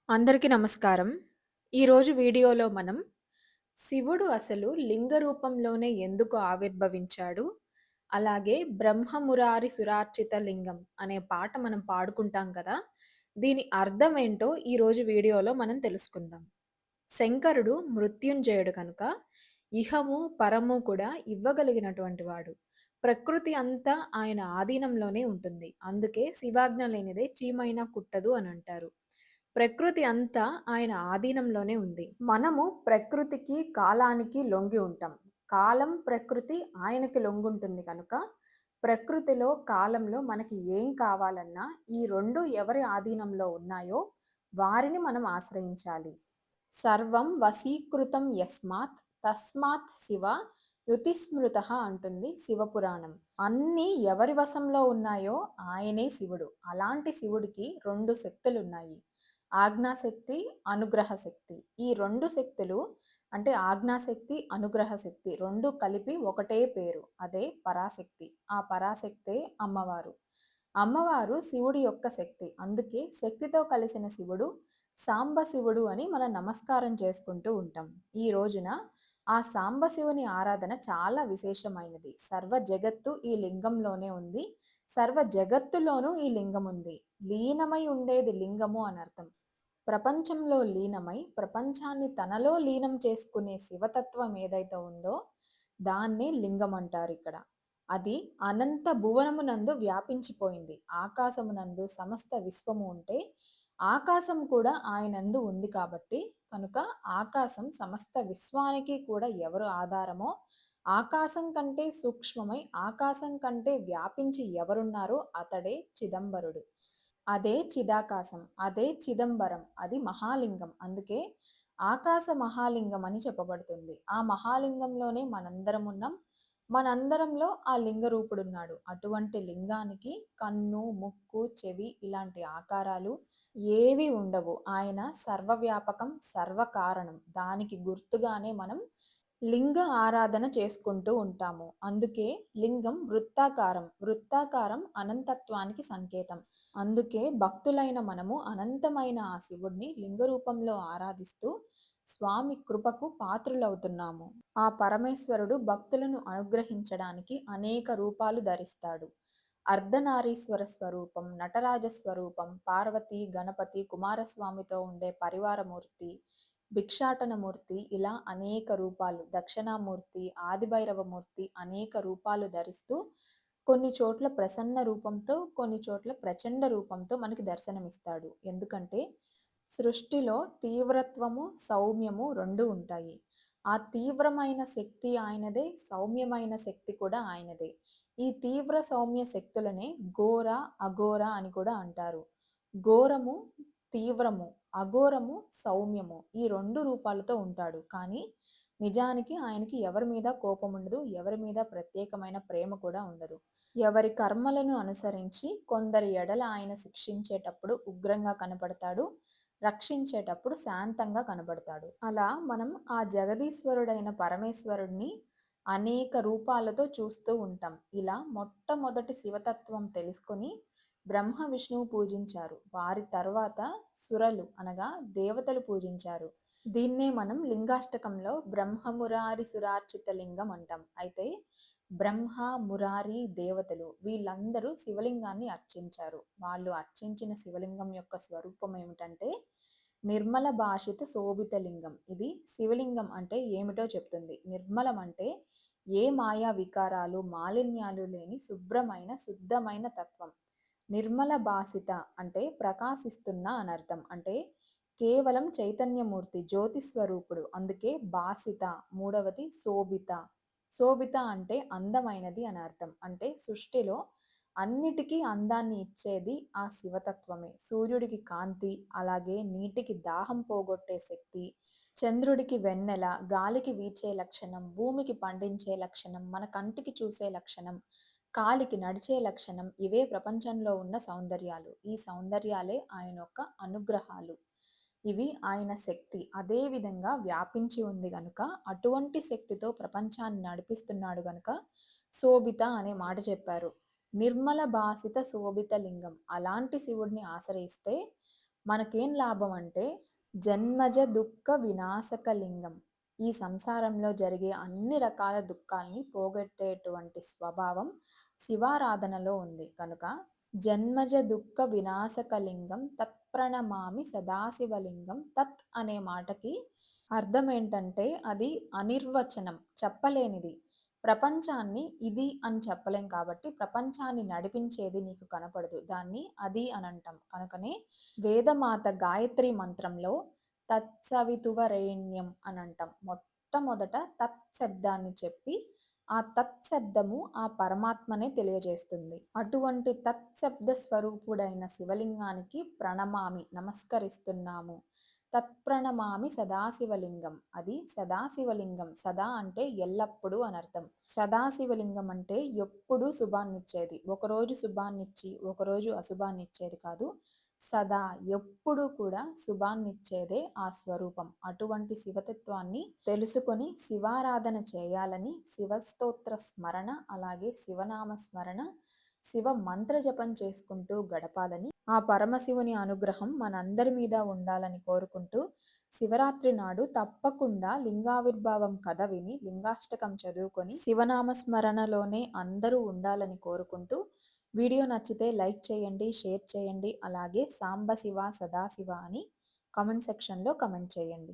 అందరికీ నమస్కారం. ఈరోజు వీడియోలో మనం శివుడు అసలు లింగ రూపంలోనే ఎందుకు ఆవిర్భవించాడు? అలాగే బ్రహ్మమురారి సురార్చిత లింగం అనే పాట మనం పాడుకుంటాం కదా! దీని అర్థం ఏంటో ఈరోజు వీడియోలో మనం తెలుసుకుందాం. శంకరుడు మృత్యుంజయుడు కనుక ఇహము, పరము కూడా ఇవ్వగలిగినటువంటి వాడు. ప్రకృతి అంతా ఆయన ఆధీనంలోనే ఉంటుంది. అందుకే శివాజ్ఞ లేనిదే చీమైనా కుట్టదు అనంటారు. ప్రకృతి అంతా ఆయన ఆధీనంలోనే ఉంది. మనము ప్రకృతికి, కాలానికి లొంగి ఉంటాం. కాలం, ప్రకృతి ఆయనకి లొంగుంటుంది కనుక, ప్రకృతిలో, కాలంలో మనకి ఏం కావాలన్నా ఈ 2 ఎవరి ఆధీనంలో ఉన్నాయో వారిని మనం ఆశ్రయించాలి. సర్వం వశీకృతం యస్మాత్ తస్మాత్ శివ యుతిస్మృతః అంటుంది శివపురాణం. అన్నీ ఎవరి వశంలో ఉన్నాయో ఆయనే శివుడు. అలాంటి శివుడికి 2 శక్తులున్నాయి. ఆజ్ఞాశక్తి, అనుగ్రహ శక్తి. ఈ 2 శక్తులు అంటే ఆజ్ఞాశక్తి, అనుగ్రహ శక్తి 2 కలిపి ఒకటే పేరు. అదే పరాశక్తి. ఆ పరాశక్తే అమ్మవారు. అమ్మవారు శివుడి యొక్క శక్తి. అందుకే శక్తితో కలిసిన శివుడు సాంబశివుడు అని మనం నమస్కారం చేసుకుంటూ ఉంటాం. ఈ రోజున ఆ సాంబశివుని ఆరాధన చాలా విశేషమైనది. సర్వ జగత్తు ఈ లింగంలోనే ఉంది. సర్వ జగత్తులోనూ ఈ లింగం ఉంది. లీనమై ఉండేది లింగము అనర్థం. ప్రపంచంలో లీనమై ప్రపంచాన్ని తనలో లీనం చేసుకునే శివతత్వం ఏదైతే ఉందో దాన్నే లింగం అంటారిక్కడ. అది అనంత భువనమునందు వ్యాపించిపోయింది. ఆకాశమునందు సమస్త విశ్వము ఉంటే, ఆకాశం కూడా ఆయనందు ఉంది కాబట్టి, కనుక ఆకాశం సమస్త విశ్వానికి కూడా ఎవరు ఆధారమో, ఆకాశం కంటే సూక్ష్మమై, ఆకాశం కంటే వ్యాపించి ఎవరున్నారో అతడే చిదంబరుడు. అదే చిదాకాశం. అదే చిదంబరం. అది మహాలింగం. అందుకే ఆకాశ మహాలింగం అని చెప్పబడుతుంది. ఆ మహాలింగంలోనే మనందరం ఉన్నాం. మనందరంలో ఆ లింగ రూపుడున్నాడు. అటువంటి లింగానికి కన్ను, ముక్కు, చెవి ఇలాంటి ఆకారాలు ఏవి ఉండవు. ఆయన సర్వవ్యాపకం, సర్వకారణం. దానికి గుర్తుగానే మనం లింగ ఆరాధన చేసుకుంటూ ఉంటాము. అందుకే లింగం వృత్తాకారం. వృత్తాకారం అనంతత్వానికి సంకేతం. అందుకే భక్తులైన మనము అనంతమైన ఆ శివుడిని లింగ రూపంలో ఆరాధిస్తూ స్వామి కృపకు పాత్రులవుతున్నాము. ఆ పరమేశ్వరుడు భక్తులను అనుగ్రహించడానికి అనేక రూపాలు ధరిస్తాడు. అర్ధనారీశ్వర స్వరూపం, నటరాజ స్వరూపం, పార్వతి, గణపతి, కుమారస్వామితో ఉండే పరివారమూర్తి, భిక్షాటనమూర్తి ఇలా అనేక రూపాలు, దక్షిణామూర్తి, ఆదిభైరవమూర్తి అనేక రూపాలు ధరిస్తూ కొన్ని చోట్ల ప్రసన్న రూపంతో, కొన్ని చోట్ల ప్రచండ రూపంతో మనకి దర్శనమిస్తాడు. ఎందుకంటే సృష్టిలో తీవ్రత్వము, సౌమ్యము 2 ఉంటాయి. ఆ తీవ్రమైన శక్తి ఆయనదే, సౌమ్యమైన శక్తి కూడా ఆయనదే. ఈ తీవ్ర సౌమ్య శక్తులనే ఘోర, అఘోర అని కూడా అంటారు. ఘోరము, తీవ్రము, అఘోరము, సౌమ్యము ఈ 2 రూపాలతో ఉంటాడు. కానీ నిజానికి ఆయనకి ఎవరి మీద కోపం ఉండదు. ఎవరి మీద ప్రత్యేకమైన ప్రేమ కూడా ఉండదు. ఎవరి కర్మలను అనుసరించి కొందరి ఎడల ఆయన శిక్షించేటప్పుడు ఉగ్రంగా కనపడతాడు. రక్షించేటప్పుడు శాంతంగా కనబడతాడు. అలా మనం ఆ జగదీశ్వరుడైన పరమేశ్వరుడిని అనేక రూపాలతో చూస్తూ ఉంటాం. ఇలా మొట్టమొదటి శివతత్వం తెలుసుకొని బ్రహ్మ, విష్ణువు పూజించారు. వారి తర్వాత సురలు అనగా దేవతలు పూజించారు. దీన్నే మనం లింగాష్టకంలో బ్రహ్మమురారి సురార్చిత లింగం అంటాం. అయితే బ్రహ్మ, మురారి దేవతలు వీళ్ళందరూ శివలింగాన్ని అర్చించారు. వాళ్ళు అర్చించిన శివలింగం యొక్క స్వరూపం ఏమిటంటే నిర్మల భాషిత శోభిత లింగం. ఇది శివలింగం అంటే ఏమిటో చెప్తుంది. నిర్మలం అంటే ఏ మాయా వికారాలు, మాలిన్యాలు లేని శుభ్రమైన, శుద్ధమైన తత్వం. నిర్మల భాసిత అంటే ప్రకాశిస్తున్న అనర్థం. అంటే కేవలం చైతన్యమూర్తి, జ్యోతి స్వరూపుడు. అందుకే భాసిత. మూడవది శోభిత. శోభిత అంటే అందమైనది అని అర్థం. అంటే సృష్టిలో అన్నిటికీ అందాన్ని ఇచ్చేది ఆ శివతత్వమే. సూర్యుడికి కాంతి, అలాగే నీటికి దాహం పోగొట్టే శక్తి, చంద్రుడికి వెన్నెల, గాలికి వీచే లక్షణం, భూమికి పండించే లక్షణం, మన కంటికి చూసే లక్షణం, కాలికి నడిచే లక్షణం ఇవే ప్రపంచంలో ఉన్న సౌందర్యాలు. ఈ సౌందర్యాలే ఆయన యొక్క అనుగ్రహాలు. ఇవి ఆయన శక్తి. అదే విధంగా వ్యాపించి ఉంది గనుక, అటువంటి శక్తితో ప్రపంచాన్ని నడిపిస్తున్నాడు గనుక, శోభిత అనే మాట చెప్పారు. నిర్మల భాసిత శోభిత లింగం. అలాంటి శివుడిని ఆశ్రయిస్తే మనకేం లాభం అంటే జన్మజ దుఃఖ వినాశక లింగం. ఈ సంసారంలో జరిగే అన్ని రకాల దుఃఖాల్ని పోగొట్టేటువంటి స్వభావం శివారాధనలో ఉంది. కనుక జన్మజ దుఃఖ వినాశక లింగం తత్ప్రణమామి సదాశివలింగం. తత్ అనే మాటకి అర్థం ఏంటంటే అది అనిర్వచనం, చెప్పలేనిది. ప్రపంచాన్ని ఇది అని చెప్పలేం కాబట్టి ప్రపంచాన్ని నడిపించేది నీకు కనపడదు. దాన్ని అది అనంటాం. కనుకనే వేదమాత గాయత్రి మంత్రంలో తత్సవితువరేణ్యం అనంటాం. మొట్టమొదట తత్ శబ్దాన్ని చెప్పి ఆ తత్ శబ్దము ఆ పరమాత్మనే తెలియజేస్తుంది. అటువంటి తత్ శబ్ద స్వరూపుడైన శివలింగానికి ప్రణమామి, నమస్కరిస్తున్నాము. తత్ప్రణమామి సదాశివలింగం. అది సదాశివలింగం. సదా అంటే ఎల్లప్పుడూ అనర్థం. సదాశివలింగం అంటే ఎప్పుడూ శుభాన్నిచ్చేది. ఒకరోజు శుభాన్నిచ్చి ఒకరోజు అశుభాన్నిచ్చేది కాదు. సదా ఎప్పుడు కూడా శుభాన్నిచ్చేదే ఆ స్వరూపం. అటువంటి శివతత్వాన్ని తెలుసుకొని శివారాధన చేయాలని, శివస్తోత్ర స్మరణ అలాగే శివనామ స్మరణ, శివ మంత్ర జపం చేసుకుంటూ గడపాలని, ఆ పరమశివుని అనుగ్రహం మనందరి మీద ఉండాలని కోరుకుంటూ, శివరాత్రి నాడు తప్పకుండా లింగావిర్భావం కథ విని లింగాష్టకం చదువుకొని శివనామ స్మరణలోనే అందరూ ఉండాలని కోరుకుంటూ, వీడియో నచ్చితే లైక్ చేయండి, షేర్ చేయండి, అలాగే సాంబశివ సదాశివ అని కామెంట్ సెక్షన్లో కామెంట్ చేయండి.